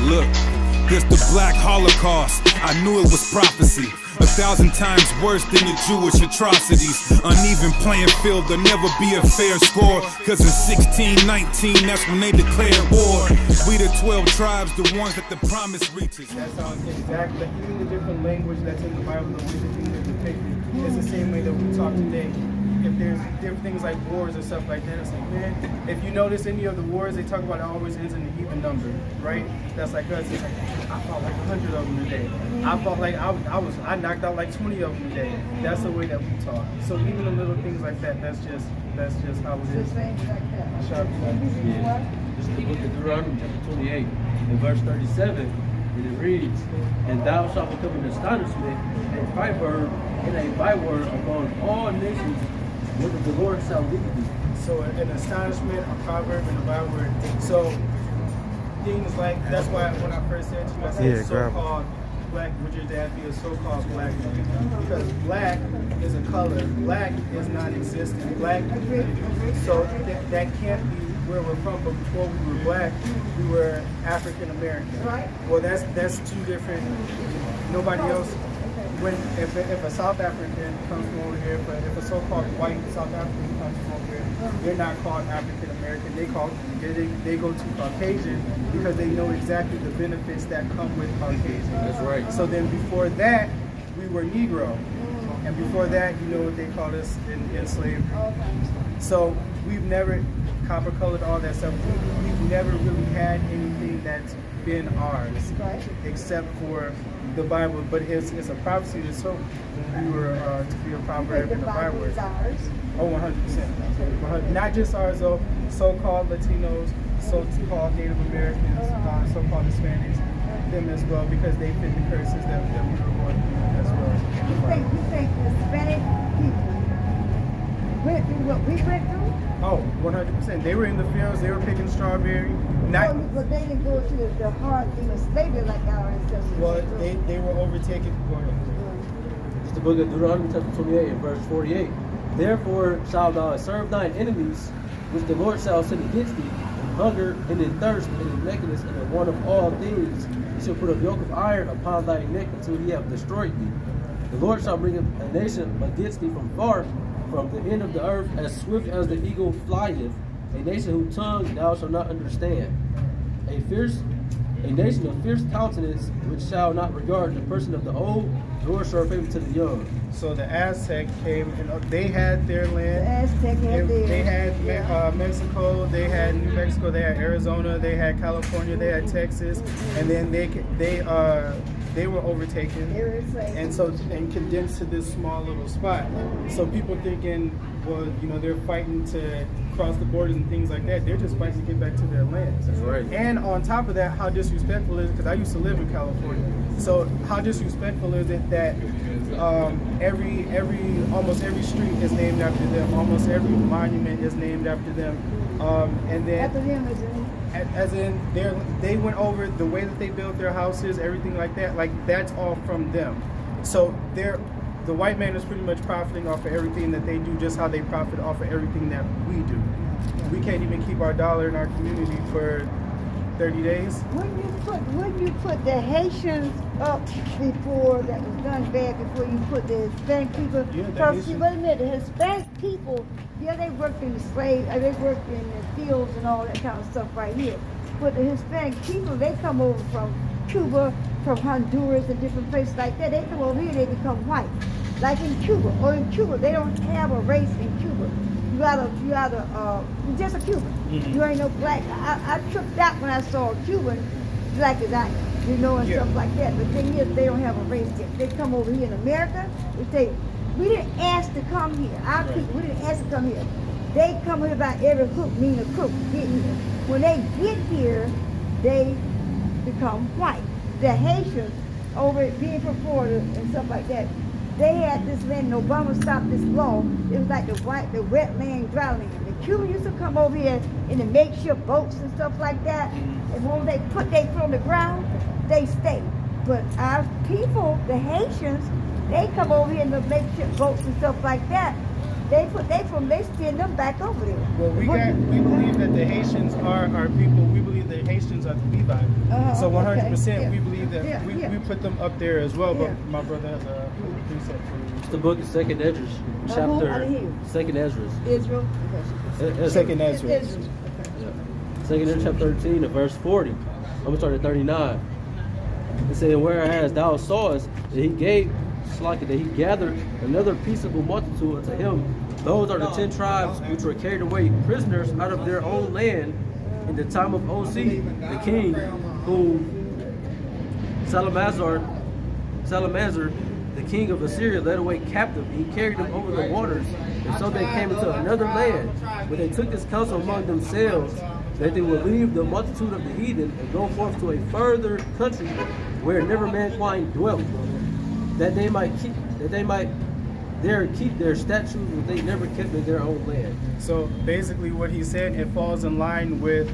Look, this the Black Holocaust. I knew it was prophecy. 1,000 times worse than the Jewish atrocities. Uneven playing field, there'll never be a fair score. Cause in 1619, that's when they declared war. We the 12 tribes, the ones that the promise reaches. That's how it's exactly, even the different language that's in the Bible, the way the things are depicted, it's the same way that we talk today. If there's different things like wars and stuff like that, it's like, man, if you notice any of the wars they talk about, it always ends in an even number, right? That's like us. It's like, I fought like 100 of them today. I fought like I knocked out like 20 of them today. That's the way that we talk. So even the little things like that, that's just how it is. Yeah. This is the book of Deuteronomy, chapter 28, in verse 37, and it reads, "And thou shalt become an astonishment, and proverb, and a byword upon all nations, whither the Lord shall lead thee." So an astonishment, a proverb, and a byword. So things like, that's why when I first said to you, I said so-called black, would your dad be a so-called black man? Because black is a color. Black is non-existent. Black, so that can't be where we're from, but before we were black, we were African American. Right. Well, that's two different. Nobody else. When if a South African comes from over here, but if a so-called white South African comes from over here, they're not called African American. They go to Caucasian because they know exactly the benefits that come with Caucasian. That's right. So then before that, we were Negro, and before that, you know what they called us in slavery. So we've never copper-colored, all that stuff. We've never really had anything that's been ours, except for the Bible. But it's a prophecy that so we were to be a proverb and a byword. Oh, 100%. Not just ours though. So-called Latinos, so-called Native Americans, so-called Hispanics, them as well, because they fit the curses that we were born through as well. You think Hispanic people went through what we went through? Oh, 100%. They were in the fields, they were picking strawberry. But they didn't go to the hard thing of slavery like our ancestors. Well, they were overtaken. It's the book of Deuteronomy, chapter 28, and verse 48. "Therefore shalt thou serve thine enemies, which the Lord shall send against thee, in hunger, and in thirst, and in nakedness, and in want of all things. He shall put a yoke of iron upon thy neck until he have destroyed thee. The Lord shall bring a nation against thee from far, from the end of the earth, as swift as the eagle flieth, a nation whose tongue thou shalt not understand. A nation of fierce countenance, which shall not regard the person of the old, nor show favor to the young." So the Aztec came, and they had their land. The Aztec had theirs. They had Mexico, they had New Mexico, they had Arizona, they had California, they had Texas, and then they were overtaken and condensed to this small little spot. So people thinking, well, you know, they're fighting to cross the borders and things like that. They're just fighting to get back to their lands. That's right. And on top of that, how disrespectful is it? Because I used to live in California. So how disrespectful is it that almost every street is named after them, almost every monument is named after them, and then After them, as in they went over the way that they built their houses, everything like that. Like that's all from them. So the white man is pretty much profiting off of everything that they do, just how they profit off of everything that we do. We can't even keep our dollar in our community for 30 days. Wouldn't you put the Haitians up before that was done bad, before you put the Hispanic people? Yeah, wait a minute, the Hispanic people, yeah, they worked in the they worked in the fields and all that kind of stuff right here. But the Hispanic people, they come over from Cuba, from Honduras and different places like that. They come over here, they become white. Like in Cuba, they don't have a race in Cuba. You're just a Cuban. Mm-hmm. You ain't no black. I tripped out when I saw a Cuban, black as I am, you know, and stuff like that. But the thing is, they don't have a race yet. They come over here in America, they say, we didn't ask to come here. Our people, we didn't ask to come here. They come here by every hook, mean a crook, get here. When they get here, they become white. The Haitians, over being from Florida and stuff like that, they had this land, and Obama stopped this law. It was like the wet land, dry land. The Cubans used to come over here in the makeshift boats and stuff like that. And when they put their foot on the ground, they stayed. But our people, the Haitians, they come over here in the makeshift boats and stuff like that. They spin them back over there. Well, we believe that the Haitians are our people. We believe the Haitians are the Levites. So 100% we believe that we put them up there as well. But my brother has a precept for you. It's the book of Second Ezra, chapter Second Ezra. Israel. Second Ezra. Second Ezra chapter 13 and verse 40. I'm gonna start at 39. It said, whereas thou sawest that he gathered another peaceable multitude unto him. Those are the 10 tribes which were carried away prisoners out of their own land in the time of OC, the king, whom Salmanasar, the king of Assyria, led away captive. He carried them over the waters, and so they came into another land. But they took this counsel among themselves, that they would leave the multitude of the heathen and go forth to a further country where never mankind dwelt, that they might there keep their statutes which they never kept in their own land. So basically, what he said, it falls in line with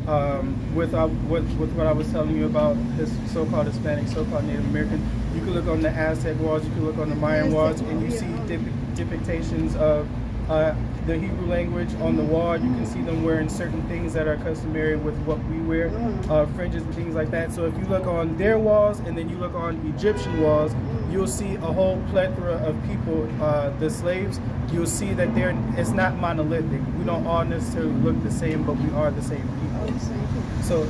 what I was telling you about this so-called Hispanic, so-called Native American. You can look on the Aztec walls, you can look on the Mayan walls, and you see depictions of the Hebrew language on the wall. You can see them wearing certain things that are customary with what we wear, fringes and things like that. So if you look on their walls and then you look on Egyptian walls, you'll see a whole plethora of people, the slaves. You'll see that it's not monolithic. We don't all necessarily look the same, but we are the same people. So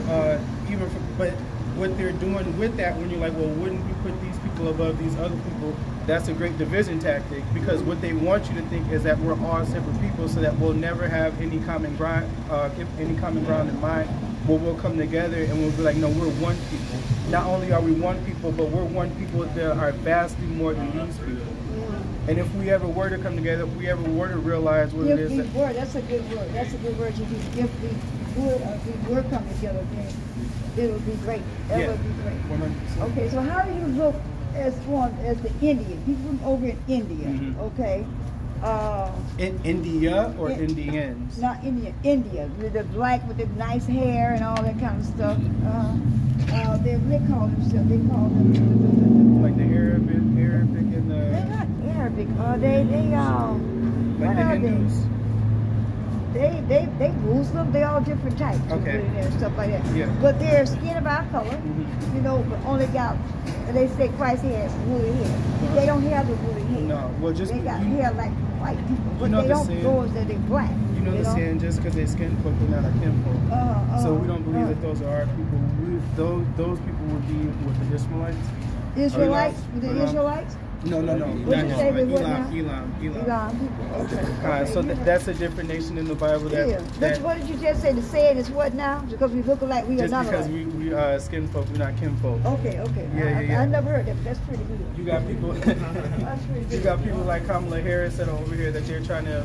but what they're doing with that, when you're like, well, wouldn't we put these people above these other people? That's a great division tactic, because what they want you to think is that we're all separate people, so that we'll never have any common ground in mind. Where we'll come together and we'll be like, no, we're one people. Not only are we one people, but we're one people that are vastly more than these people. And if we ever were to come together, if we ever were to realize what it is. That's a good word. That's a good word. If we were come together, then it would be great. That would be great. 100%. Okay, so how do you look as the Indian, people from over in India, okay? In India or Indians? Not India, India. The black with the nice hair and all that kind of stuff. They call themselves, like the Arabic and the... They're not Arabic, are they? Like the Hindus? They Muslim, they all different types. Okay. And stuff like that. Yeah. But their skin of our color, you know, but only got, they say Christ has woolly hair. They don't have the woolly hair. No, well, just they got hair like white people, but they don't go as that they black. You know the saying, just because they're skin folk, they're not our kinfolk. So we don't believe that those are our people. Those people would be with the Israelites. Israelites? The Israelites? No. What you say with what now? Elam. Okay. So that's a different nation in the Bible. What did you just say? The saying is what now? Because we look like we are not alike. Just because we are skin folk, we're not kinfolk. Okay. Yeah. I never heard that, but that's pretty good. You got people. That's pretty good. You got people like Kamala Harris that are over here that they're trying to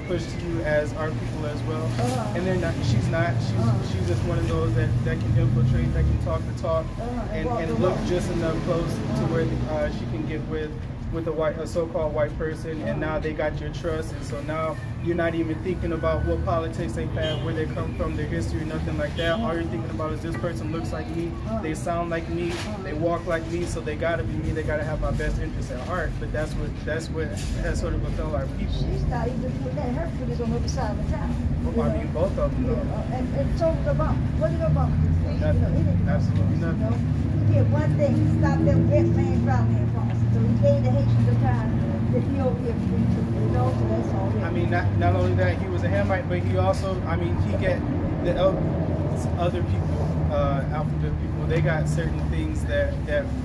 push to you as our people as well. And they're not. She's not. She's just one of those that can infiltrate, that can talk the talk, and look just enough close to where she can get with a so-called white person, and now they got your trust, and so now you're not even thinking about what politics they have, where they come from, their history, nothing like that. All you're thinking about is this person looks like me, they sound like me, they walk like me, so they gotta be me, they gotta have my best interests at heart. But that's what has sort of befell our people. She's not even putting that, her foot is on the other side of the town. Well, I mean, both of them, though. And so what do you know about this? Nothing. Absolutely nothing. He did one thing, to stop them wet man drowning across. So he gave the Haitians the time that he over here free to, you know, so that's all that. I mean, not only that, he was a Hamite, but he also, I mean, he got the other people, alphabet people, they got certain things that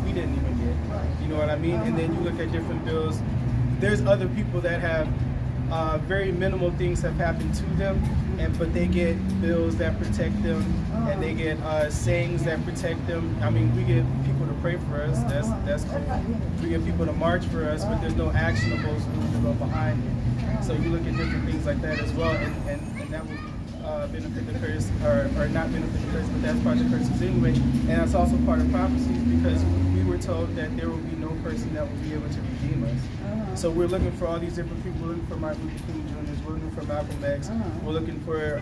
we didn't even get. You know what I mean? And then you look at different bills, there's other people that have very minimal things have happened to them, but they get bills that protect them, and they get sayings that protect them. I mean, we get people to pray for us, that's cool. We get people to march for us, but there's no actionables to go behind it. So you look at different things like that as well, and that would benefit the curse, or not benefit the curse, but that's part of the curses anyway. And that's also part of prophecies, because we were told that there will be no person that will be able to redeem us. So we're looking for all these different people. We're looking for Martin Luther King Jr., we're looking for Malcolm X, we're looking for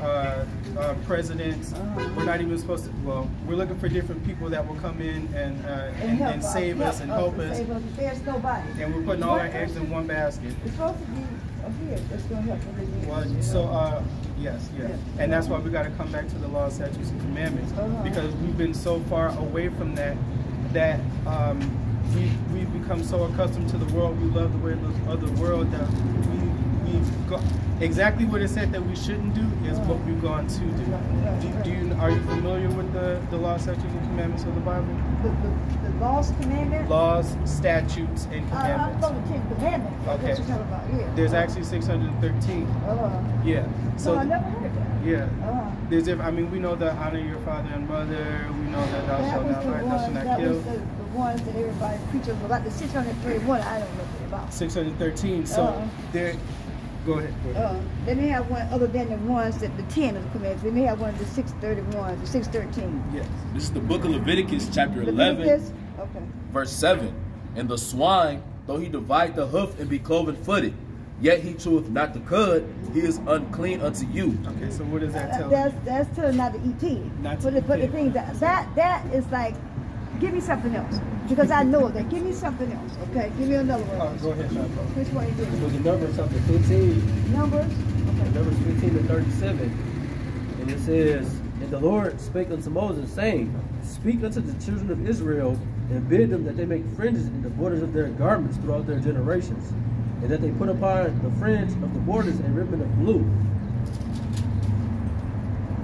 presidents. We're not even supposed to, well, we're looking for different people that will come in and save us and help us. There's nobody. And we're putting all our eggs in one basket. It's supposed to be here that's going to help everything. Well, so, yes. And that's why we got to come back to the law, statutes, and commandments. Because we've been so far away from that we've become so accustomed to the world. We love the way of the world that we've got exactly what it said that we shouldn't do is what we've gone to do. Are you familiar with the law, statutes, and commandments of the Bible? The laws, commandments? Laws, statutes, and commandments. I'm talking 10 commandments. Okay. That's what you're talking about, yeah. There's actually 613. Yeah. So no, I never heard that. Yeah. There's I mean, we know that honor your father and mother. We know that thou shalt not lie, thou shalt not kill. That was the ones that everybody preaches about. The 631, I don't know about. 613. So there. Go ahead. They may have one other than the ones that the 10 of the commandments. They may have one of the 631, the 613. Yes. This is the book of Leviticus, chapter 11, verse 7. And the swine, though he divide the hoof and be cloven-footed, yet he cheweth not the cud, he is unclean unto you. Okay, so what does that tell you? That's telling not to eat tea. But the thing that is like, give me something else. Because I know that. Give me something else, okay? Give me another one. Go ahead, Sean. Which one is it? It was in Numbers chapter 15. Numbers? Okay. Numbers 15 to 37. And it says, And the Lord spake unto Moses, saying, Speak unto the children of Israel, and bid them that they make fringes in the borders of their garments throughout their generations, and that they put upon the fringe of the borders a ribbon of blue.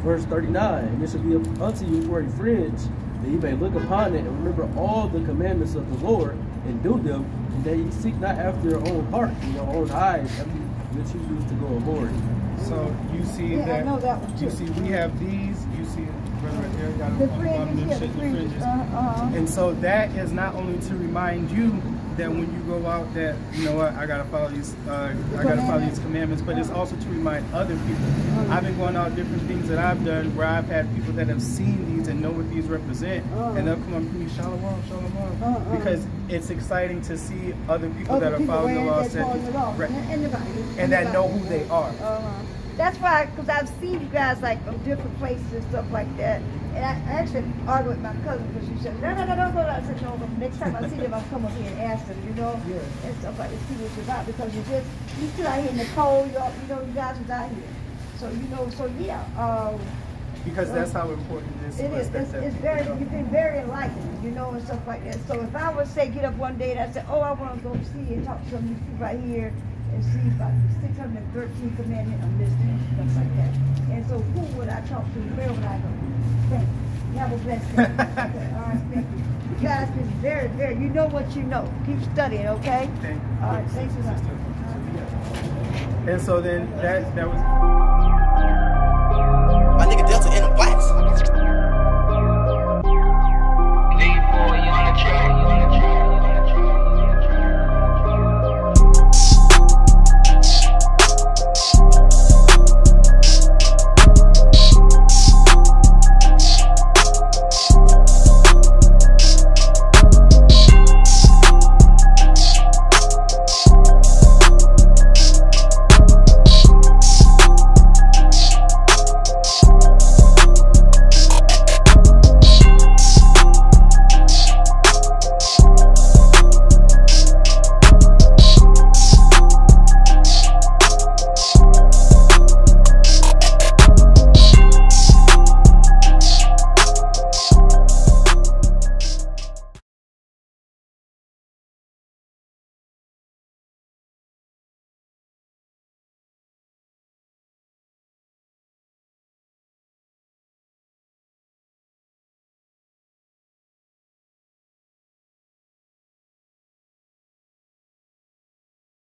Verse 39, And it shall be unto you for a fringe, that ye may look upon it and remember all the commandments of the Lord and do them, and that ye seek not after your own heart and your own eyes, which you used to go aboard. So you see that, I know that one too. You see we have these, you see Brother Eric got the fringes. And so that is not only to remind you that when you go out that, you know what, I gotta follow these commandments, but it's also to remind other people. I've been going out different things that I've done where I've had people that have seen these and know what these represent, and they'll come up to me, shalom, because it's exciting to see other people that are following the law, and that know who they are. That's why, because I've seen you guys like from different places and stuff like that. And I actually argued with my cousin because she said, no, don't go out. I said, no, next time I see them, I'll come up here and ask them, you know, and stuff like that, see what you're about, because you still out here in the cold, you know, you guys are out here. So, you know, because that's how important this is. It's very, you've been very enlightening, you know, and stuff like that. So if I would say, get up one day and I said, oh, I want to go see and talk to some of these people right here, and see about the 613 commandment of listening, stuff like that. And so who would I talk to? Where would I go? Thank you. Have a blessed day. Okay, all right, thank you. You guys been very, very, you know what you know. Keep studying, okay? Thank you. All right, thanks a lot. And so then that was...